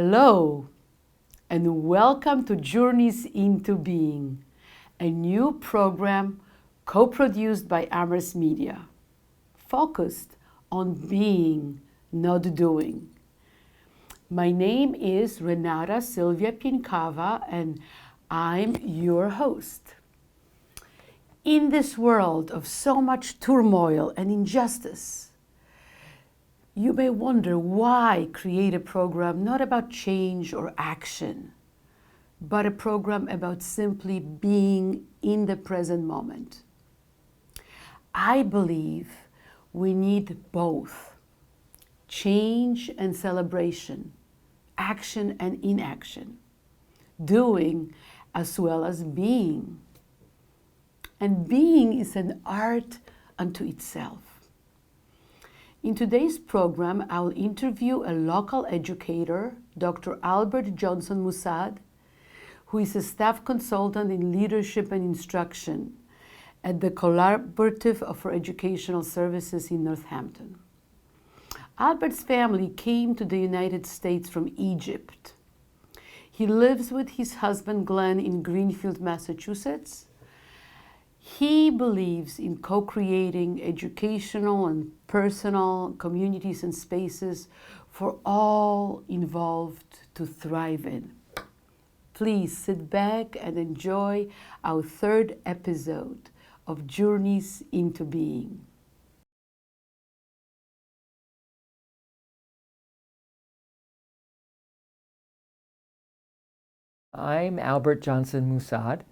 Hello, and welcome to Journeys into Being, a new program co-produced by Amherst Media, focused on being, not doing. My name is Renata Sylvia Pienkawa, and I'm your host. In this world of so much turmoil and injustice, you may wonder why create a program not about change or action, but a program about simply being in the present moment. I believe we need both change and celebration, action and inaction, doing as well as being. And being is an art unto itself. In today's program, I'll interview a local educator, Dr. Albert Johnson-Mussad, who is a staff consultant in leadership and instruction at the Collaborative for Educational Services in Northampton. Albert's family came to the United States from Egypt. He lives with his husband Glenn in Greenfield, Massachusetts. He believes in co-creating educational and personal communities and spaces for all involved to thrive in. Please sit back and enjoy our third episode of Journeys into Being. I'm Albert Johnson-Mussad.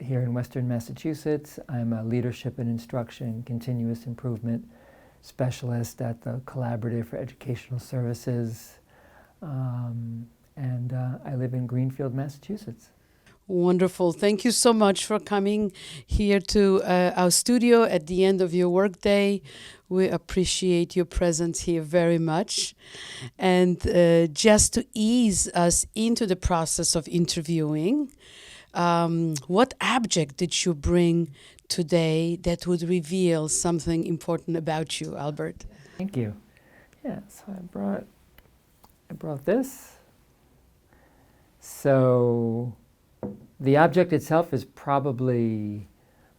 Here in Western Massachusetts. I'm a leadership and instruction continuous improvement specialist at the Collaborative for Educational Services, and I live in Greenfield, Massachusetts. Wonderful. Thank you so much for coming here to our studio at the end of your workday. We appreciate your presence here very much. And just to ease us into the process of interviewing, what object did you bring today that would reveal something important about you, Albert? Thank you. Yeah, so I brought this. So the object itself is probably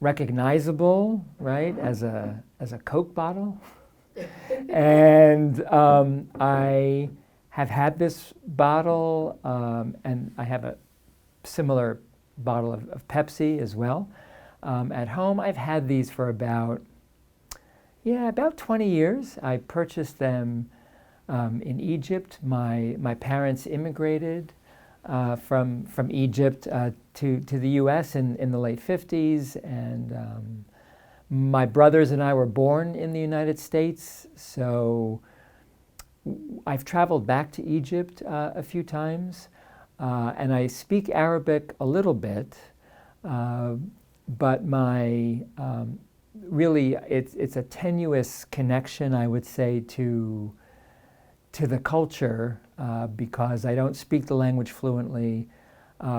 recognizable, right, as a Coke bottle. And I have had this bottle, and I have a similar bottle of Pepsi as well. At home, I've had these for about 20 years. I purchased them in Egypt. My parents immigrated from Egypt to the U.S. in the late 50s, and my brothers and I were born in the United States, so I've traveled back to Egypt a few times. And I speak Arabic a little bit, but really it's a tenuous connection, I would say, to the culture, because I don't speak the language fluently,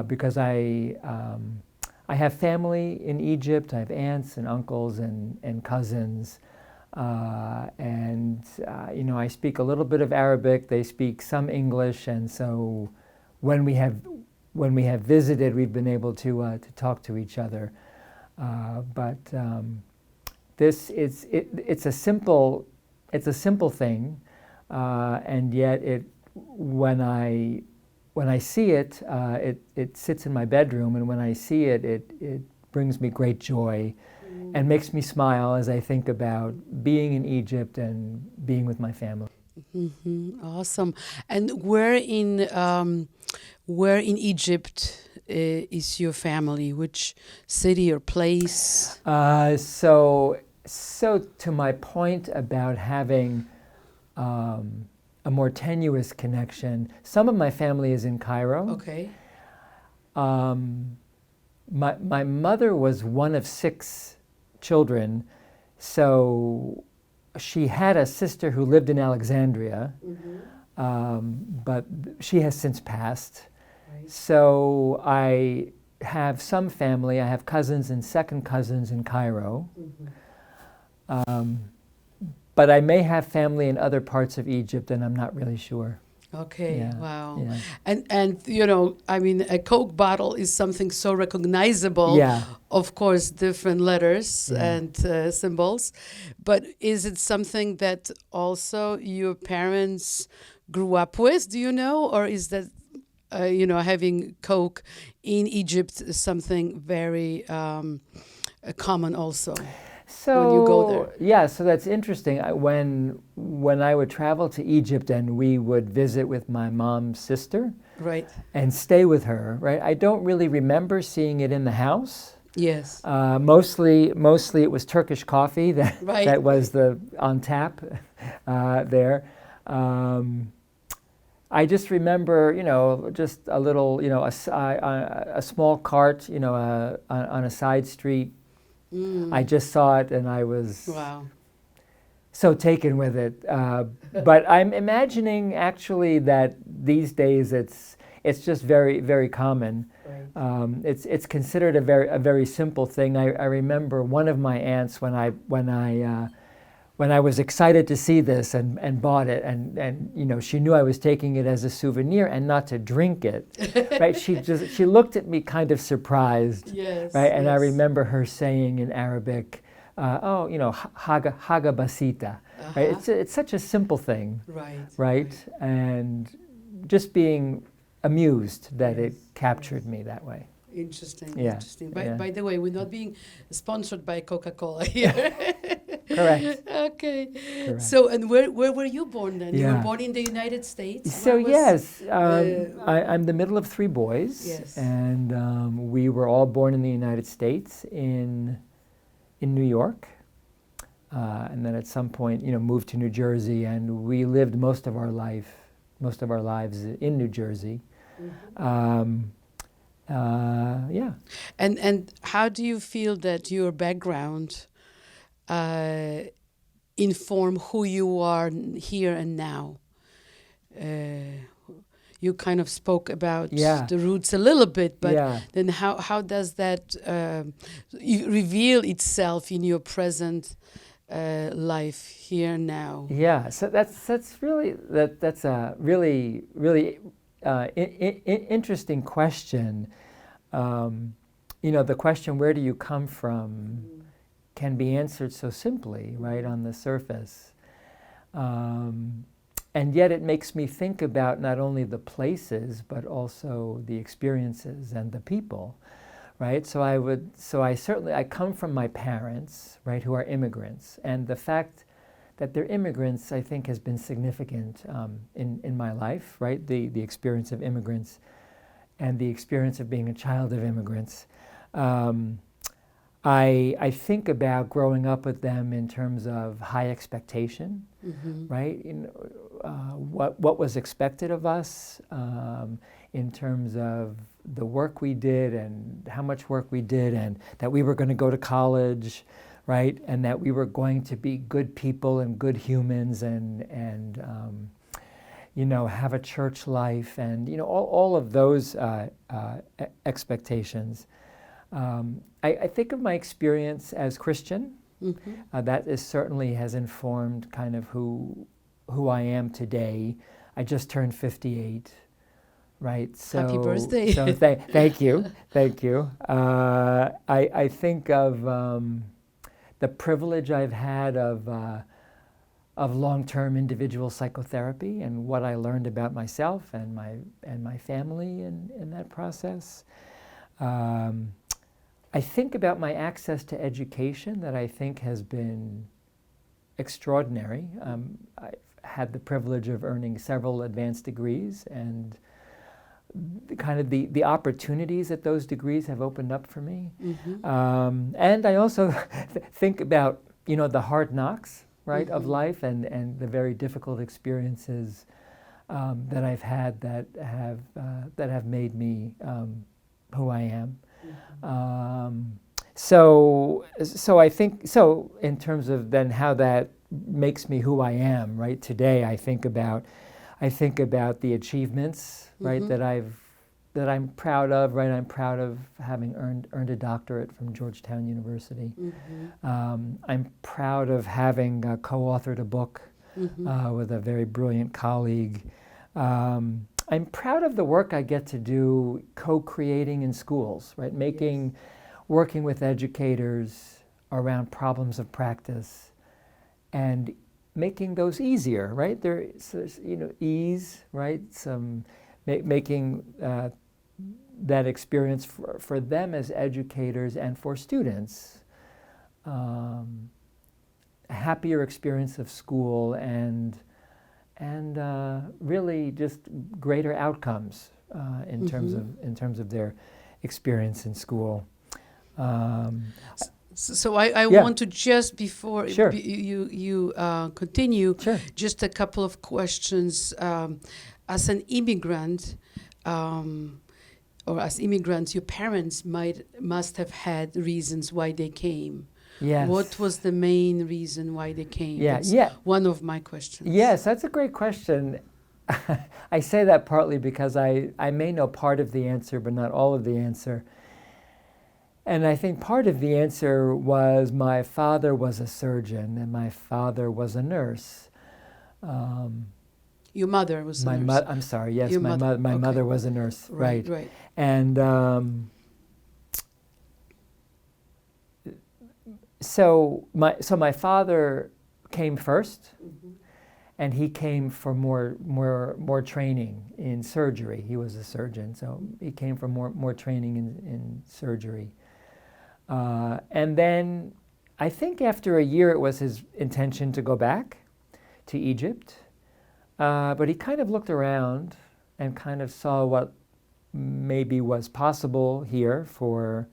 because I have family in Egypt. I have aunts and uncles and cousins, and I speak a little bit of Arabic. They speak some English, and so when we have visited, we've been able to talk to each other. But this it's a simple thing, and yet when I see it, it sits in my bedroom, and when I see it, it brings me great joy, and makes me smile as I think about being in Egypt and being with my family. Mm-hmm. Awesome. And where in Egypt is your family? Which city or place? So to my point about having a more tenuous connection, some of my family is in Cairo. Okay. My mother was one of 6 children, so she had a sister who lived in Alexandria, but she has since passed. Right. So I have some family. I have cousins and second cousins in Cairo. but I may have family in other parts of Egypt, and I'm not really sure. Okay, Yeah, wow. yeah. And you know, I mean, a Coke bottle is something so recognizable. Yeah. Of course, different letters Yeah. and symbols. But is it something that also your parents grew up with, do you know? Or is that, you know, having Coke in Egypt something very common also when you go there? So yeah, so that's interesting. When I would travel to Egypt and we would visit with my mom's sister Right. and stay with her, right? I don't really remember seeing it in the house. Yes. Mostly it was Turkish coffee that Right. that was the on tap there. I just remember, you know, just a little, you know, a small cart, you know, on a side street. I just saw it and I was Wow. so taken with it. But I'm imagining actually that these days it's just very, very common. Right. It's considered a very simple thing. I remember one of my aunts when I was excited to see this and bought it, and you know, she knew I was taking it as a souvenir and not to drink it, right? She looked at me kind of surprised, Yes. right? And I yes. remember her saying in Arabic, "Oh, you know, haga basita," right? It's such a simple thing, Right. right? And just being amused that it Yes, captured me that way. Interesting. Yeah, Interesting. yeah. By the way, we're not being sponsored by Coca-Cola here. Correct. Okay. Correct. So, and where were you born then? You were Yeah. born in the United States? So Where was- yes, I'm the middle of three boys, Yes. and we were all born in the United States in New York, and then at some point, you know, moved to New Jersey, and we lived most of our lives in New Jersey. Yeah. And how do you feel that your background inform who you are here and now? You kind of spoke about Yeah. the roots a little bit, but Yeah. then how does that reveal itself in your present life here now? Yeah, so that's really that's a really interesting question. You know, the question, where do you come from, can be answered so simply, right, on the surface. And yet it makes me think about not only the places, but also the experiences and the people, right? So I come from my parents, right, who are immigrants. And the fact that they're immigrants, I think, has been significant in my life, right? The experience of immigrants and the experience of being a child of immigrants. I think about growing up with them in terms of high expectation, right? You know, what was expected of us in terms of the work we did and how much work we did, and that we were going to go to college, right? And that we were going to be good people and good humans and you know, have a church life, and you know, all of those expectations. I think of my experience as Christian. That is certainly has informed kind of who I am today. I just turned 58, right? So Happy birthday! So thank you, thank you. I think of the privilege I've had of long-term individual psychotherapy and what I learned about myself and my family in that process. I think about my access to education that I think has been extraordinary. I've had the privilege of earning several advanced degrees, and the opportunities that those degrees have opened up for me. And I also think about, you know, the hard knocks, right, of life and the very difficult experiences that I've had that have made me who I am. So I think, so in terms of then how that makes me who I am, right, today, I think about the achievements, right, that that I'm proud of, right? I'm proud of having earned a doctorate from Georgetown University. I'm proud of having co-authored a book with a very brilliant colleague. I'm proud of the work I get to do co-creating in schools, right? Working with educators around problems of practice and making those easier, right? There's, ease, right? Making that experience for them as educators and for students a happier experience of school and really just greater outcomes in terms of their experience in school. So I want to just before Sure. you continue, Sure. just a couple of questions. As an immigrant, or as immigrants, your parents must have had reasons why they came. Yes. What was the main reason why they came? Yeah, That's one of my questions. Yes, that's a great question. I say that partly because I may know part of the answer, but not all of the answer. And I think part of the answer was my father was a surgeon and my father was a nurse. Your mother was a nurse. I'm sorry, yes, Your my okay. mother was a nurse, right. Right. And so my father came first, and he came for more training in surgery. He was a surgeon, so he came for more training in surgery. And then I think after a year it was his intention to go back to Egypt. But he kind of looked around and kind of saw what maybe was possible here for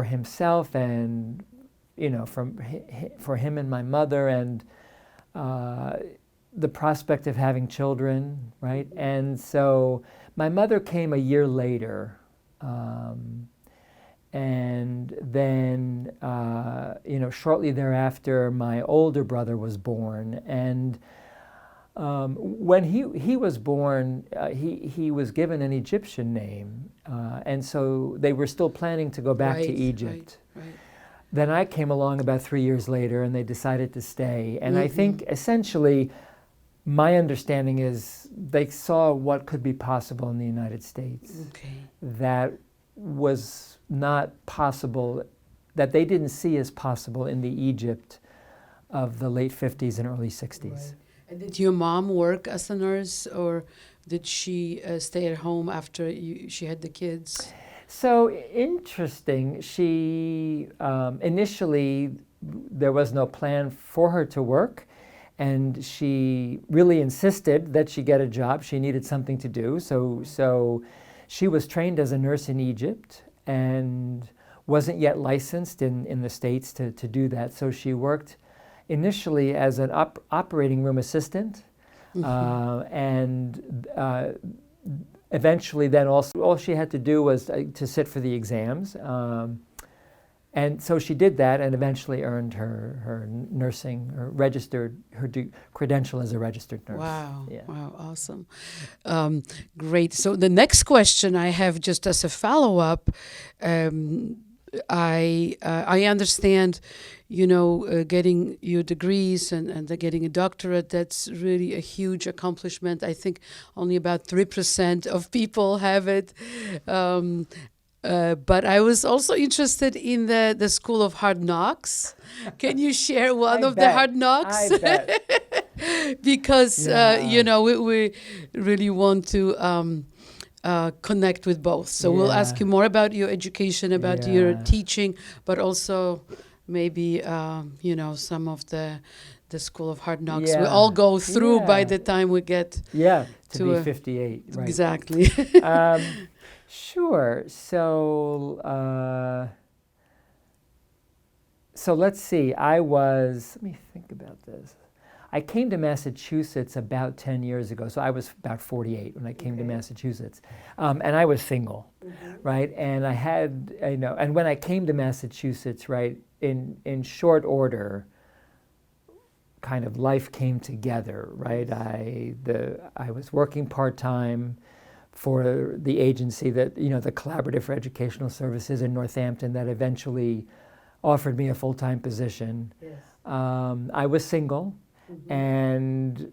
himself and, for him and my mother and the prospect of having children, right? And so my mother came a year later. And then, shortly thereafter, my older brother was born. And when he was born, he was given an Egyptian name. And so they were still planning to go back to Egypt. Right. Then I came along about 3 years later, and they decided to stay. And I think essentially my understanding is they saw what could be possible in the United States. Okay. That was not possible, that they didn't see as possible in the Egypt of the late 50s and early 60s. Right. And did your mom work as a nurse, or did she stay at home after she had the kids? So interesting. She initially, there was no plan for her to work, and she really insisted that she get a job. She needed something to do. So she was trained as a nurse in Egypt and wasn't yet licensed in the States to do that. So she worked initially as an operating room assistant, and eventually then also all she had to do was to sit for the exams. And so she did that and eventually earned her nursing, or registered her credential as a registered nurse. Wow, yeah. Wow, awesome. Great. So the next question I have, just as a follow-up, I understand, getting your degrees and getting a doctorate, that's really a huge accomplishment. I think only about 3% of people have it. But I was also interested in the School of Hard Knocks. Can you share one of the Hard Knocks? I bet. Because, we really want to connect with both. So we'll ask you more about your education, about your teaching, but also maybe, some of the School of Hard Knocks. We all go through by the time we get to be 58. Right. Exactly. Sure. So let's see. Let me think about this. I came to Massachusetts about 10 years ago. So I was about 48 when I came to Massachusetts. And I was single, right? And I had, and when I came to Massachusetts, right, in short order, kind of life came together, right? I was working part-time for the agency that, the Collaborative for Educational Services in Northampton that eventually offered me a full-time position. Yes. I was single, and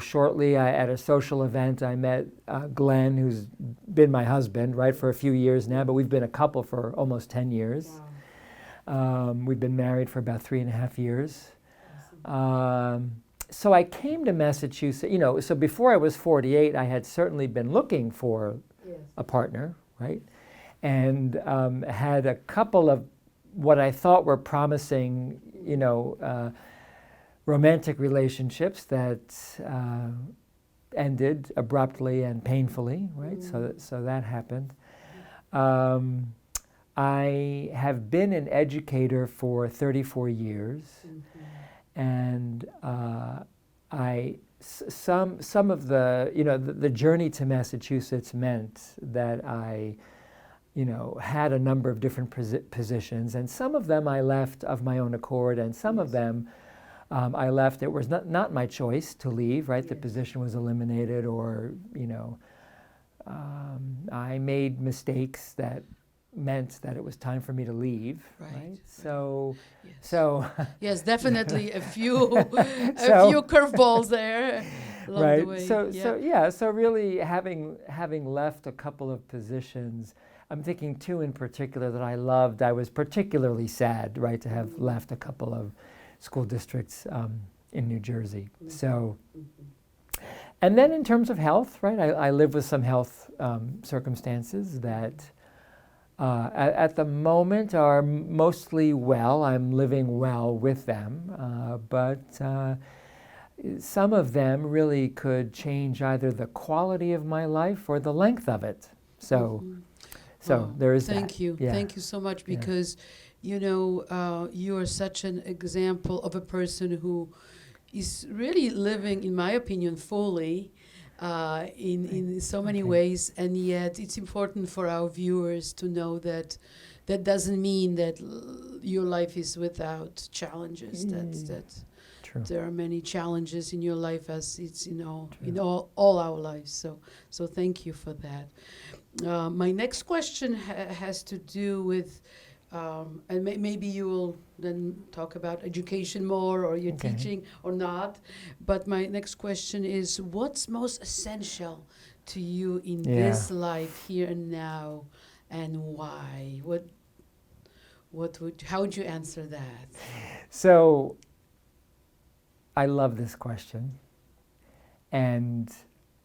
shortly at a social event, I met Glenn, who's been my husband, right, for a few years now, but we've been a couple for almost 10 years. Wow. We've been married for about 3.5 years. Awesome. So I came to Massachusetts, so before I was 48, I had certainly been looking for a partner, right, and had a couple of what I thought were promising, romantic relationships that ended abruptly and painfully, right? So that happened. I have been an educator for 34 years, and some of the journey to Massachusetts meant that I had a number of different positions, and some of them I left of my own accord, and some of them I left. It was not my choice to leave, right? The position was eliminated, or, I made mistakes that meant that it was time for me to leave, right? So, yes. so yes, definitely a few few curveballs there along right. the way. So really having left a couple of positions, I'm thinking two in particular that I loved. I was particularly sad, right, to have left a couple of school districts in New Jersey. So, and then in terms of health, right, I live with some health circumstances that at the moment are mostly well. I'm living well with them, but some of them really could change either the quality of my life or the length of it. So, there is Thank that. you. Yeah. Thank you so much, because you are such an example of a person who is really living, in my opinion, fully in so many ways, and yet it's important for our viewers to know that that doesn't mean that your life is without challenges. That's True. there are many challenges in your life, as it's in all our lives. So thank you for that. My next question has to do with, and maybe you will then talk about education more, or your teaching, or not. But my next question is, what's most essential to you in this life, here and now, and why? How would you answer that? So, I love this question, and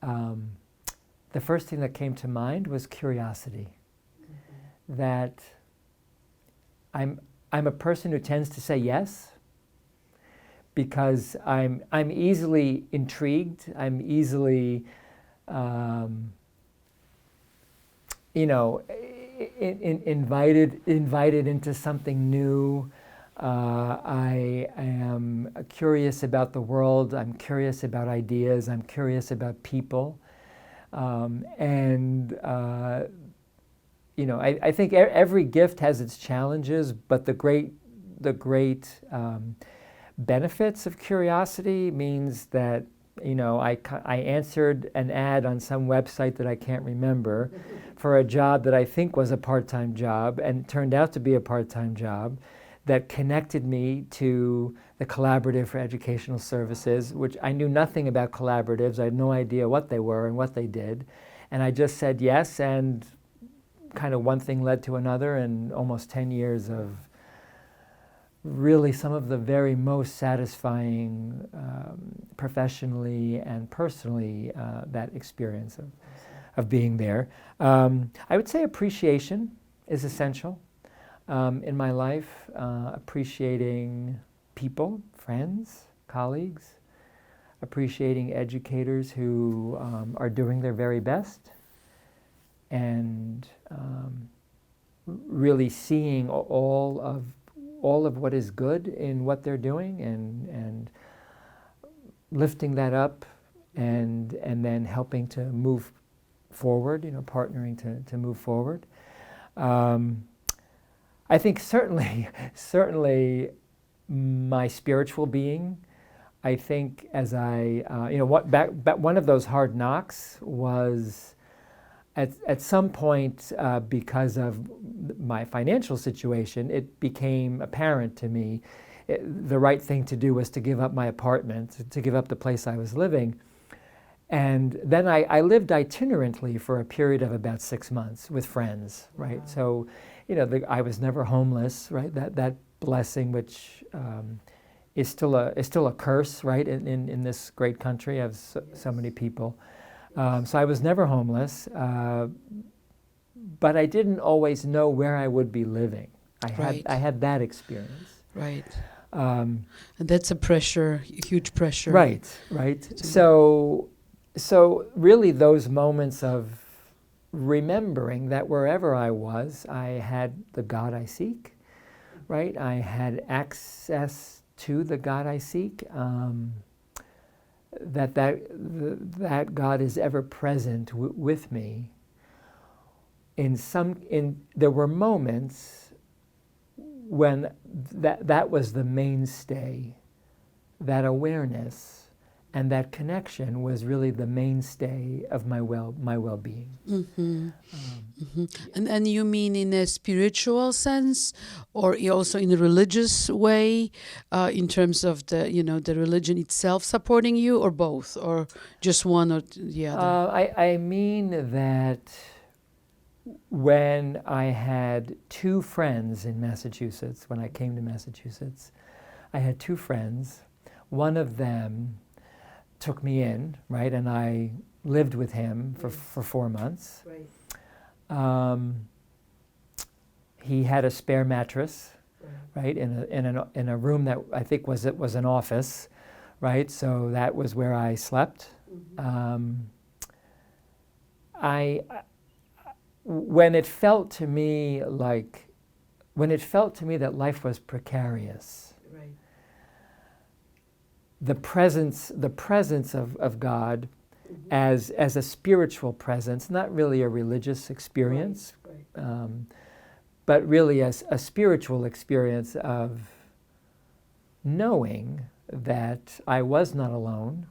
the first thing that came to mind was curiosity. That I'm a person who tends to say yes because I'm easily intrigued. I'm easily, invited into something new. I am curious about the world. I'm curious about ideas. I'm curious about people. I think every gift has its challenges, but the great benefits of curiosity means that, I answered an ad on some website that I can't remember for a job that I think was a part-time job, and it turned out to be a part-time job that connected me to the Collaborative for Educational Services, which I knew nothing about collaboratives. I had no idea what they were and what they did. And I just said yes, and kind of one thing led to another, and almost 10 years of really some of the very most satisfying professionally and personally that experience of being there. I would say appreciation is essential in my life, appreciating people, friends, colleagues, appreciating educators who are doing their very best, and really seeing all of what is good in what they're doing, and lifting that up, and then helping to move forward, partnering to move forward. I think certainly my spiritual being I think as I, one of those hard knocks was at some point, because of my financial situation, it became apparent to me the right thing to do was to give up my apartment, to give up the place I was living. And then I lived itinerantly for a period of about 6 months with friends, right? Wow. So, I was never homeless, right? That blessing, which is still a curse, right? In this great country of so many people. So I was never homeless, but I didn't always know where I would be living. I had that experience. Right. And that's a pressure, huge pressure. Right. So really those moments of remembering that wherever I was, I had the God I seek, right? I had access to the God I seek. That God is ever present with me. There were moments when that was the mainstay, that awareness and that connection was really the mainstay of my well-being. Mm-hmm. And you mean in a spiritual sense, or also in a religious way, in terms of the religion itself supporting you, or both, or just one or the other? I mean that when I had two friends in Massachusetts, when I came to Massachusetts, I had two friends. One of them took me in, right, and I lived with him for 4 months. Right. He had a spare mattress, right, in a room that I think was an office, right. So that was where I slept. Mm-hmm. When it felt to me that life was precarious. Right. The presence of God, mm-hmm. as a spiritual presence, not really a religious experience, right. But really as a spiritual experience of knowing that I was not alone,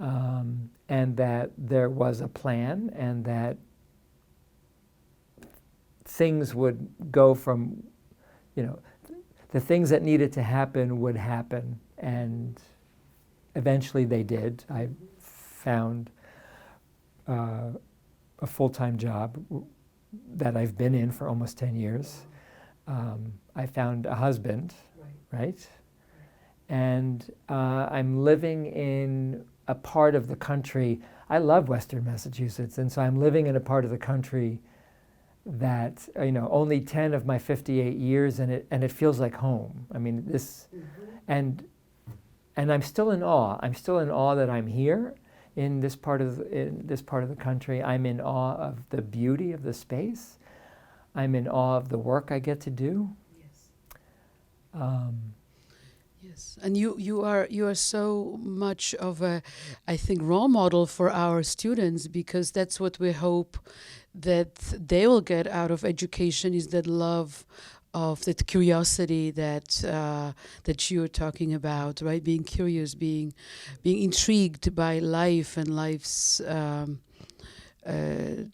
and that there was a plan, and that things would go from, the things that needed to happen would happen. And eventually they did. I found a full-time job that I've been in for almost 10 years. I found a husband, right? And I'm living in a part of the country. I love Western Massachusetts, and so I'm living in a part of the country that, only 10 of my 58 years, and it feels like home. I mean, this, mm-hmm. And I'm still in awe. I'm still in awe that I'm here in this part of the country. I'm in awe of the beauty of the space. I'm in awe of the work I get to do. Yes. Yes, and you are so much of a, I think, role model for our students, because that's what we hope that they will get out of education, is that love of that curiosity that you're talking about, right? Being curious, being intrigued by life and life's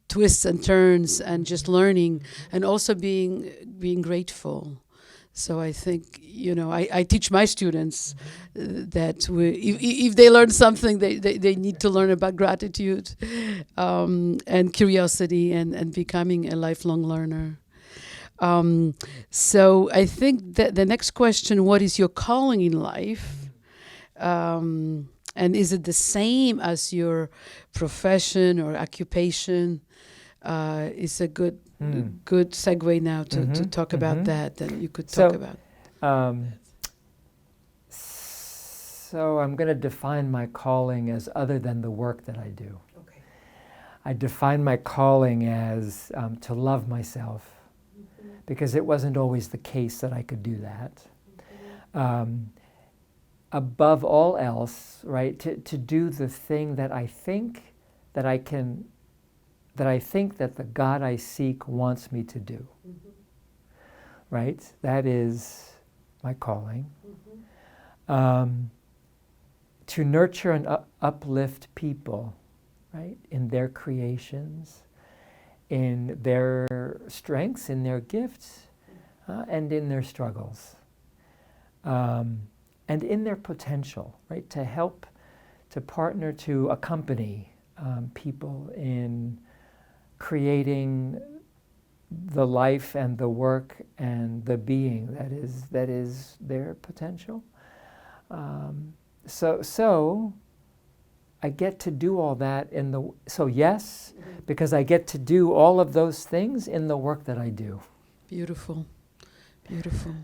twists and turns, and just learning, and also being grateful. So I think, I teach my students that if they learn something, they need to learn about gratitude, and curiosity, and becoming a lifelong learner. So I think that the next question, what is your calling in life? And is it the same as your profession or occupation? Is a good segue now to talk about that. Then you could talk about. So I'm going to define my calling as other than the work that I do. Okay. I define my calling as to love myself, because it wasn't always the case that I could do that. Above all else, right, to do the thing that I think that I can, that I think that the God I seek wants me to do. Mm-hmm. Right? That is my calling. Mm-hmm. to nurture and uplift people, right, in their creations, in their strengths, in their gifts, and in their struggles, and in their potential, right, to help, to partner, to accompany people in creating the life and the work and the being that is their potential. So I get to do all that yes, because I get to do all of those things in the work that I do. Beautiful, beautiful.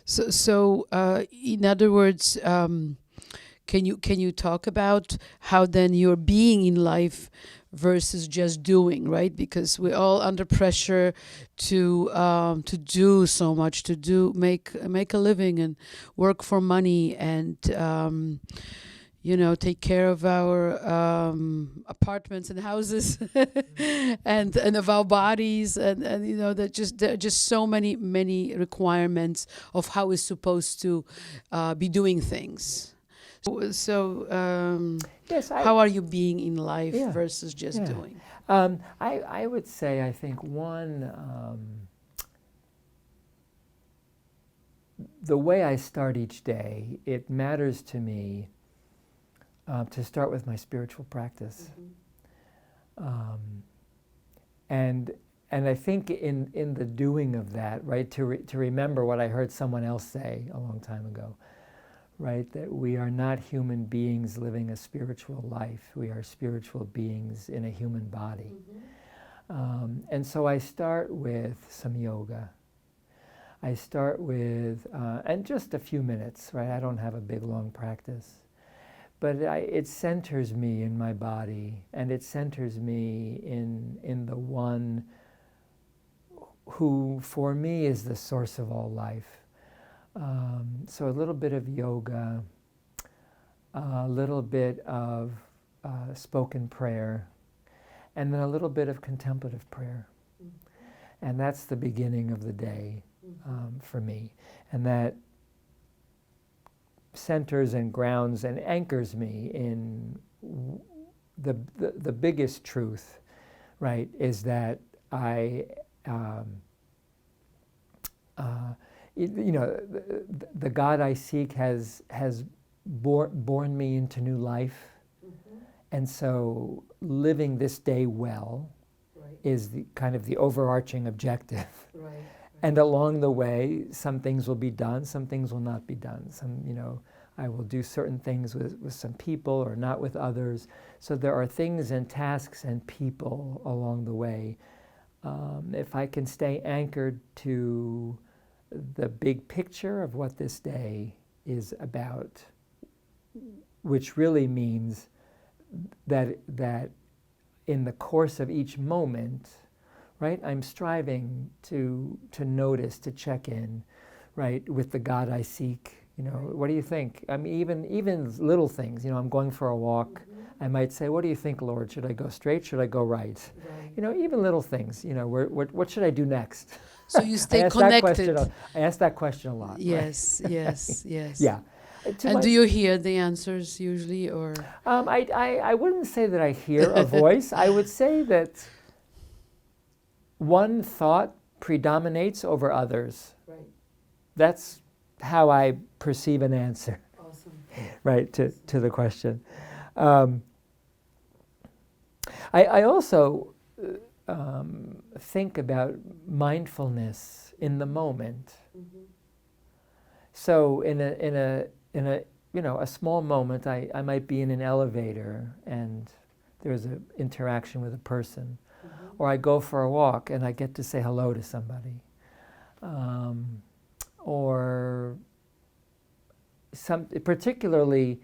So in other words, can you talk about how then you're being in life versus just doing, right? Because we're all under pressure to do so much, to make a living and work for money and take care of our apartments and houses and of our bodies and that there are just so many requirements of how we're supposed to be doing things. So Yes, how are you being in life Yeah. versus just Yeah. doing? I would say, I think the way I start each day, it matters to me to start with my spiritual practice. And I think in the doing of that, right, to remember what I heard someone else say a long time ago, right, that we are not human beings living a spiritual life. We are spiritual beings in a human body. And so I start with some yoga. I start with, and just a few minutes, right? I don't have a big, long practice. But it centers me in my body, and it centers me in the one who, for me, is the source of all life. So a little bit of yoga, a little bit of spoken prayer, and then a little bit of contemplative prayer. And that's the beginning of the day for me. And that centers and grounds and anchors me in the biggest truth, right, is that the God I seek has born me into new life, and so living this day well is the kind of the overarching objective. And along the way, some things will be done, some things will not be done. I will do certain things with some people or not with others. So there are things and tasks and people along the way. If I can stay anchored to the big picture of what this day is about, which really means that in the course of each moment, right, I'm striving to notice, to check in, right, with the God I seek. What do you think? I mean, even little things. I'm going for a walk. I might say, "What do you think, Lord? Should I go straight? Should I go right?" Even little things. What should I do next? So you stay connected. I ask that question a lot. Yes, right? yes, yes. Yeah. And do you hear the answers usually, or? I wouldn't say that I hear a voice. I would say that one thought predominates over others. Right. That's how I perceive an answer. Awesome. Right, to the question. I also think about mindfulness in the moment. So in a small moment, I might be in an elevator and there's an interaction with a person, or I go for a walk and I get to say hello to somebody, or particularly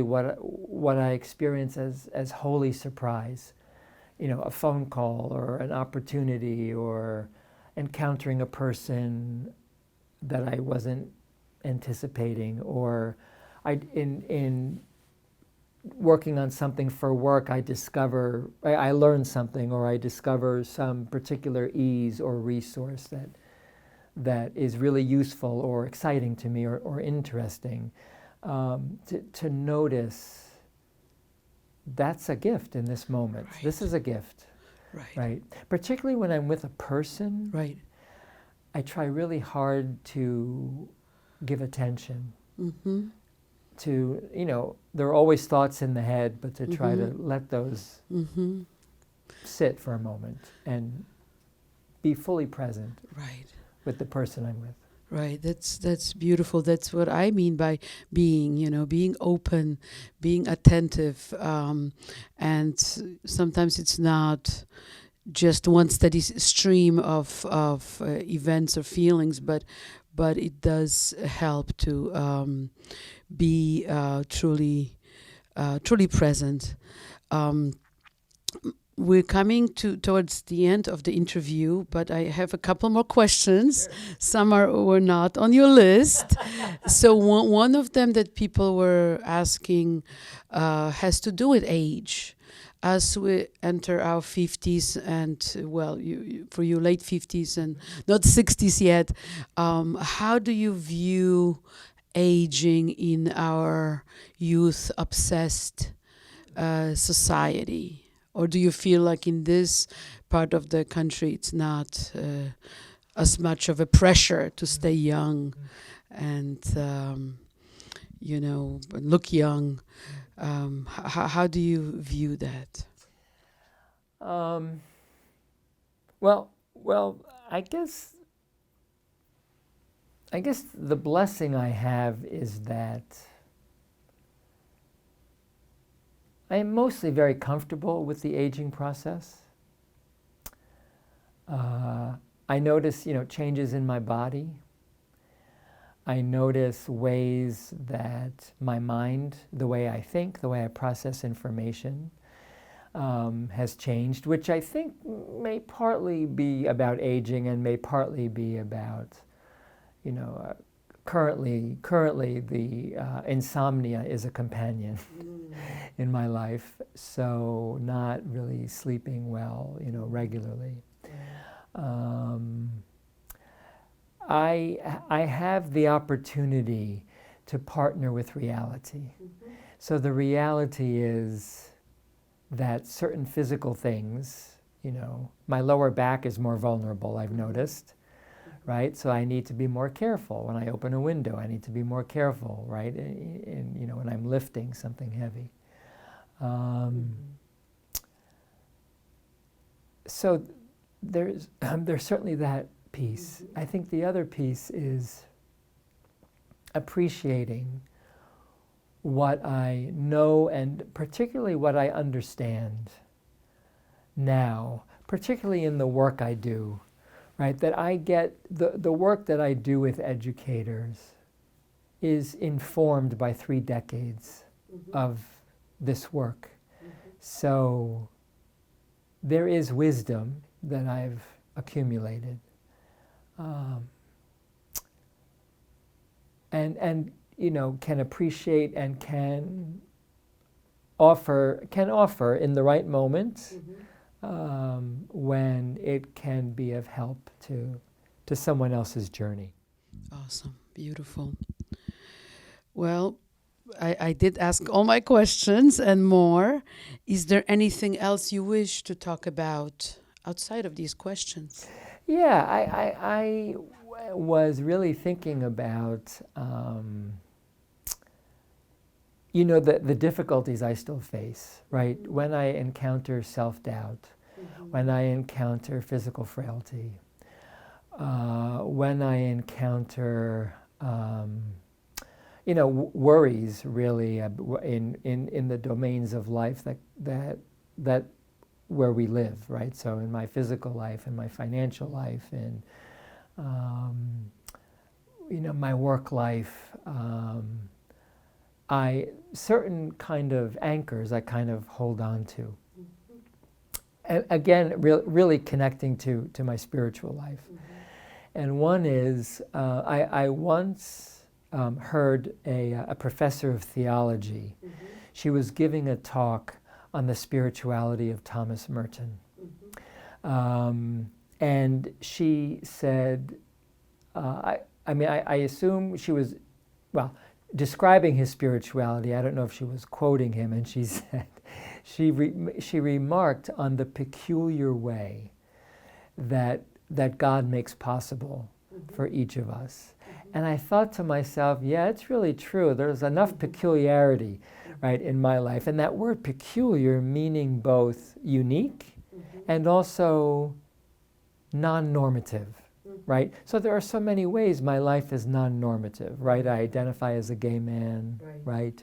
what I experience as holy surprise, a phone call or an opportunity or encountering a person that I wasn't anticipating, or in working on something for work, I learn something, or I discover some particular ease or resource that is really useful or exciting to me or interesting. to notice that's a gift in this moment. Right. This is a gift, right? Particularly when I'm with a person, Right. I try really hard to give attention Mm-hmm. to, there are always thoughts in the head, but to try to let those Mm-hmm. sit for a moment and be fully present Right. with the person I'm with. Right. That's beautiful. That's what I mean by being, being open, being attentive, and sometimes it's not just one steady stream of events or feelings, but it does help to be truly present. We're coming towards the end of the interview, but I have a couple more questions. Some were not on your list. So one of them that people were asking has to do with age. As we enter our 50s and, well, for you late 50s and not 60s yet, how do you view aging in our youth-obsessed society? Or do you feel like in this part of the country it's not as much of a pressure to stay young and, look young? How do you view that? Well, I guess the blessing I have is that I am mostly very comfortable with the aging process. I notice, changes in my body. I notice ways that my mind, the way I think, the way I process information, has changed, which I think may partly be about aging and may partly be about, currently the insomnia is a companion in my life, so not really sleeping well, regularly. I have the opportunity to partner with reality. So the reality is that certain physical things, my lower back is more vulnerable, I've noticed, right? So I need to be more careful. When I open a window, I need to be more careful, right? And when I'm lifting something heavy. So there's certainly that piece. I think the other piece is appreciating what I know and particularly what I understand now, particularly in the work I do, right? That I get, the work that I do with educators is informed by 3 decades of this work. So there is wisdom that I've accumulated. And can appreciate and can offer in the right moment when it can be of help to someone else's journey. Awesome. Beautiful. Well, I did ask all my questions and more. Is there anything else you wish to talk about outside of these questions? Yeah, I was really thinking about, the difficulties I still face, right? When I encounter self-doubt, when I encounter physical frailty, when I encounter, worries really in the domains of life that where we live, right? So in my physical life, in my financial life, in my work life, certain kind of anchors I kind of hold on to. And again, really connecting to my spiritual life. And one is, I once heard a professor of theology. She was giving a talk on the spirituality of Thomas Merton. And she said, I assume she was, well, describing his spirituality. I don't know if she was quoting him, and she said, she remarked on the peculiar way that God makes possible for each of us. And I thought to myself, yeah, it's really true. There's enough peculiarity, right, in my life. And that word peculiar meaning both unique and also non-normative, right? So there are so many ways my life is non-normative, right? I identify as a gay man, right?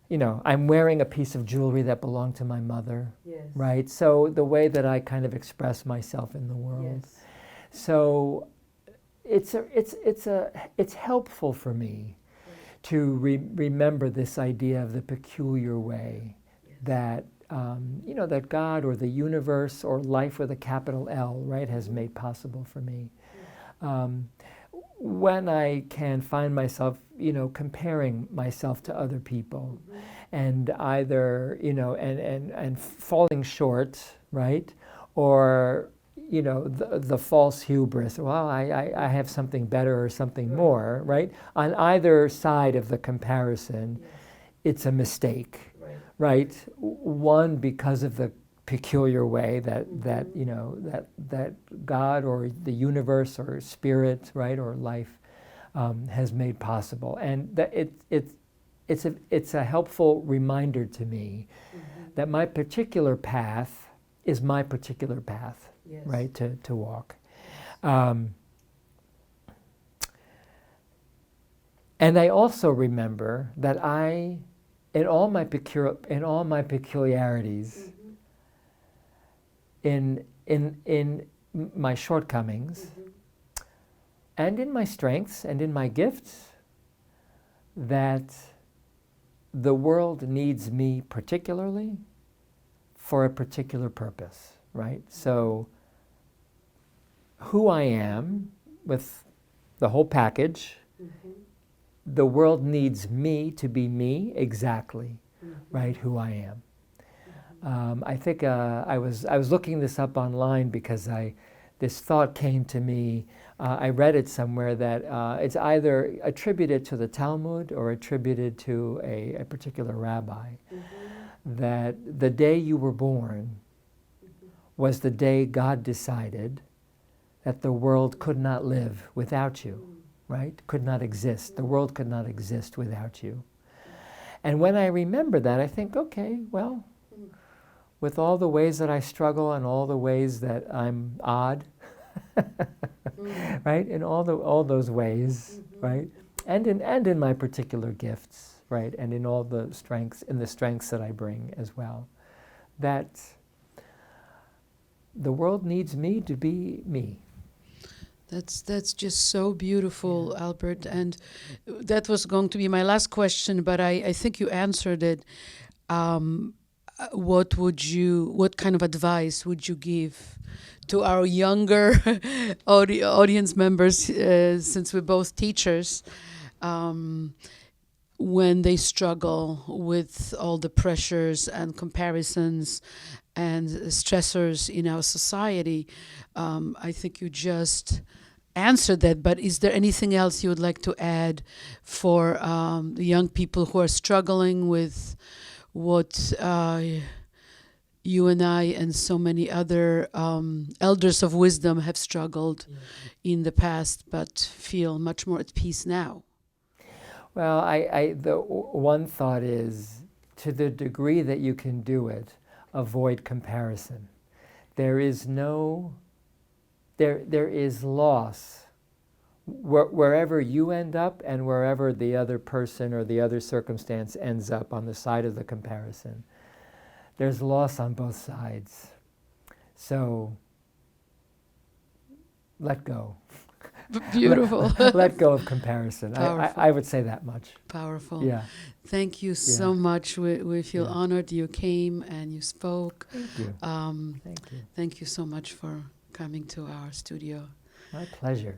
You know, I'm wearing a piece of jewelry that belonged to my mother, right? So the way that I kind of express myself in the world. So it's helpful for me to remember this idea of the peculiar way that you know, that God or the universe or life with a capital L, right, has made possible for me. When I can find myself, you know, comparing myself to other people, and either, you know, and falling short, right, or, you know, the false hubris. Well, I have something better or something more, right? On either side of the comparison, it's a mistake, right? One, because of the peculiar way that you know, that God or the universe or spirit, right, or life has made possible, and that it's a helpful reminder to me that my particular path is my particular path, right, to walk. And I also remember that in all my peculiarities, in my shortcomings, and in my strengths and in my gifts, that the world needs me particularly for a particular purpose, right? So who I am with the whole package, the world needs me to be me exactly, right, who I am. I think I was looking this up online because this thought came to me. I read it somewhere that it's either attributed to the Talmud or attributed to a particular rabbi, that the day you were born was the day God decided that the world could not live without you, right? Could not exist. The world could not exist without you. And when I remember that, I think, okay, well, with all the ways that I struggle and all the ways that I'm odd, right? In all those ways, right? And in my particular gifts, right? And in all the strengths that I bring as well, that the world needs me to be me. That's just so beautiful, Albert. And that was going to be my last question, but I think you answered it. What kind of advice would you give to our younger audience members, since we're both teachers, when they struggle with all the pressures and comparisons and stressors in our society? I think you just answered that, but is there anything else you would like to add for the young people who are struggling with what you and I and so many other elders of wisdom have struggled in the past, but feel much more at peace now? Well, the one thought is, to the degree that you can do it, avoid comparison. There is loss wherever you end up and wherever the other person or the other circumstance ends up on the side of the comparison. There's loss on both sides. So let go. Beautiful. Let go of comparison. I would say that much. Powerful. Yeah. Thank you so much. We feel honored you came and you spoke. Thank you. Thank you. Thank you so much for coming to our studio. My pleasure.